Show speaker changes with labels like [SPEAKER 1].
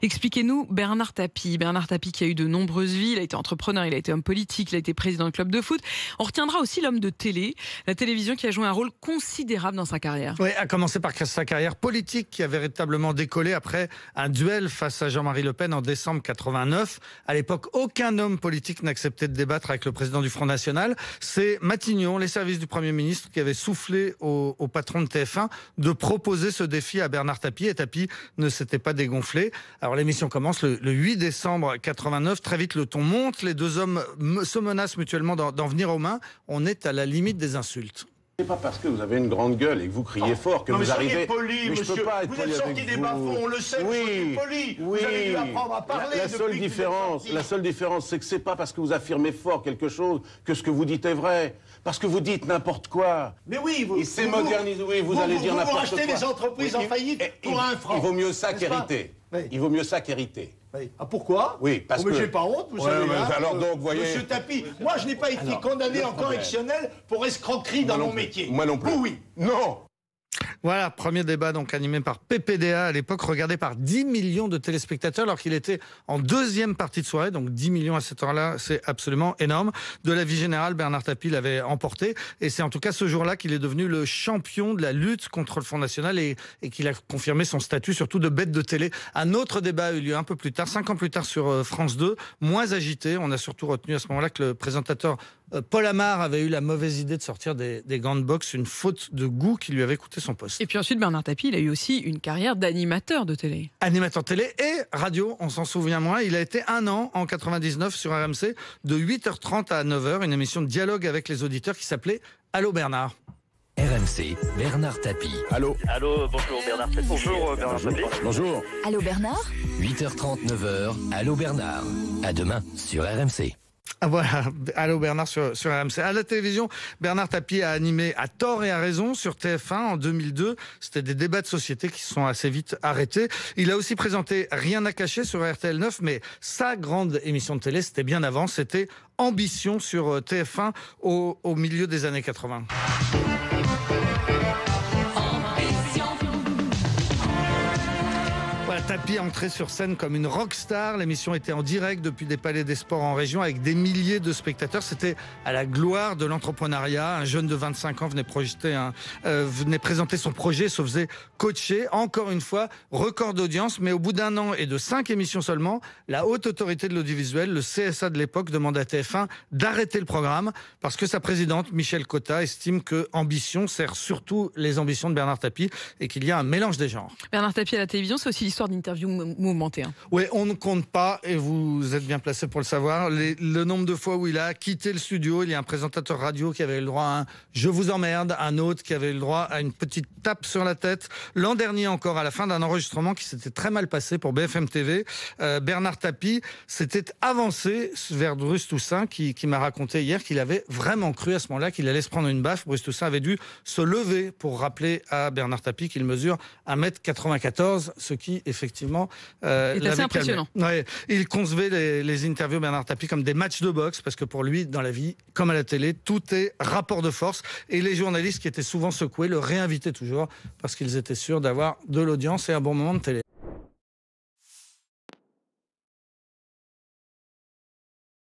[SPEAKER 1] Expliquez-nous Bernard Tapie. Bernard Tapie qui a eu de nombreuses vies. Il a été entrepreneur, il a été homme politique, il a été président de club de foot. On retiendra aussi l'homme de télé, la télévision qui a joué un rôle considérable dans sa carrière.
[SPEAKER 2] Oui, a commencé par sa carrière politique qui a véritablement décollé après un duel face à Jean-Marie Le Pen en décembre 89. À l'époque, aucun homme politique n'acceptait de débattre avec le président du Front National. C'est Matignon, les services du Premier ministre, qui avait soufflé au patron de TF1 de proposer ce défi à Bernard Tapie. Et Tapie ne s'était pas dégonflé. Alors l'émission commence le 8 décembre 89. Très vite, le ton monte. Les deux hommes se menacent mutuellement d'en venir aux mains. On est à la limite des insultes.
[SPEAKER 3] C'est pas parce que vous avez une grande gueule et que vous criez fort que
[SPEAKER 4] non,
[SPEAKER 3] vous arrivez...
[SPEAKER 4] Poli,
[SPEAKER 3] mais
[SPEAKER 4] monsieur.
[SPEAKER 3] je peux pas être
[SPEAKER 4] vous
[SPEAKER 3] poli
[SPEAKER 4] êtes
[SPEAKER 3] avec
[SPEAKER 4] sorti des
[SPEAKER 3] vous.
[SPEAKER 4] bas-fonds, on le sait,
[SPEAKER 3] oui,
[SPEAKER 4] vous êtes poli.
[SPEAKER 3] Oui.
[SPEAKER 4] Vous avez dû apprendre à parler.
[SPEAKER 3] La seule différence, c'est que c'est pas parce que vous affirmez fort quelque chose que ce que vous dites est vrai. Parce que vous dites n'importe quoi.
[SPEAKER 4] Mais oui, vous...
[SPEAKER 3] Il s'est modernisé, oui, vous allez dire n'importe quoi.
[SPEAKER 4] Vous rachetez des entreprises en faillite pour un franc.
[SPEAKER 3] Il vaut mieux ça qu'hériter.
[SPEAKER 4] Oui.
[SPEAKER 3] Il vaut mieux ça qu'hériter.
[SPEAKER 4] Oui. Ah, pourquoi?
[SPEAKER 3] Oui, parce que...
[SPEAKER 4] j'ai pas honte, vous savez.
[SPEAKER 3] Alors donc, voyez...
[SPEAKER 4] Monsieur Tapie, moi je n'ai pas été condamné en correctionnel pour escroquerie dans mon métier.
[SPEAKER 3] Moi non plus.
[SPEAKER 4] Vous, oui.
[SPEAKER 3] Non.
[SPEAKER 2] Voilà, premier débat donc animé par PPDA à l'époque, regardé par 10 millions de téléspectateurs alors qu'il était en deuxième partie de soirée, donc 10 millions à cette heure-là, c'est absolument énorme. De la vie générale, Bernard Tapie l'avait emporté et c'est en tout cas ce jour-là qu'il est devenu le champion de la lutte contre le Front National et qu'il a confirmé son statut surtout de bête de télé. Un autre débat a eu lieu un peu plus tard, 5 ans plus tard sur France 2, moins agité. On a surtout retenu à ce moment-là que le présentateur Paul Amar avait eu la mauvaise idée de sortir des gants de boxe, une faute de goût qui lui avait coûté son poste.
[SPEAKER 1] Et puis ensuite, Bernard Tapie, il a eu aussi une carrière d'animateur de télé.
[SPEAKER 2] Animateur télé et radio, on s'en souvient moins. Il a été un an en 99 sur RMC, de 8h30 à 9h, une émission de dialogue avec les auditeurs qui s'appelait Allô Bernard.
[SPEAKER 5] RMC, Bernard Tapie.
[SPEAKER 3] Allô.
[SPEAKER 6] Allô, bonjour Bernard Tapie. Bonjour Bernard Tapie.
[SPEAKER 3] Bonjour.
[SPEAKER 5] Allô Bernard. 8h30, 9h, Allô Bernard. À demain sur RMC.
[SPEAKER 2] Ah voilà, Allô Bernard sur RMC. À la télévision, Bernard Tapie a animé à tort et à raison sur TF1 en 2002. C'était des débats de société qui se sont assez vite arrêtés. Il a aussi présenté Rien à cacher sur RTL 9, mais sa grande émission de télé, c'était bien avant, c'était Ambition sur TF1 au milieu des années 80. Tapie entré sur scène comme une rockstar. L'émission était en direct depuis des palais des sports en région avec des milliers de spectateurs. C'était à la gloire de l'entrepreneuriat. Un jeune de 25 ans venait présenter son projet, se faisait coacher. Encore une fois, record d'audience, mais au bout d'un an et de 5 émissions seulement, la haute autorité de l'audiovisuel, le CSA de l'époque, demande à TF1 d'arrêter le programme parce que sa présidente, Michel Cotta, estime que Ambition sert surtout les ambitions de Bernard Tapie et qu'il y a un mélange des genres.
[SPEAKER 1] Bernard Tapie à la télévision, c'est aussi l'histoire d'interviews mouvementées.
[SPEAKER 2] Oui, on ne compte pas, et vous êtes bien placé pour le savoir, le nombre de fois où il a quitté le studio. Il y a un présentateur radio qui avait le droit à un « je vous emmerde », un autre qui avait le droit à une petite tape sur la tête. L'an dernier encore, à la fin d'un enregistrement qui s'était très mal passé pour BFM TV, Bernard Tapie s'était avancé vers Bruce Toussaint qui m'a raconté hier qu'il avait vraiment cru à ce moment-là qu'il allait se prendre une baffe. Bruce Toussaint avait dû se lever pour rappeler à Bernard Tapie qu'il mesure 1m94, ce qui effectivement
[SPEAKER 1] est assez impressionnant.
[SPEAKER 2] Ouais, il concevait les interviews Bernard Tapie comme des matchs de boxe parce que pour lui, dans la vie, comme à la télé, tout est rapport de force et les journalistes qui étaient souvent secoués le réinvitaient toujours parce qu'ils étaient sûrs d'avoir de l'audience et un bon moment de télé.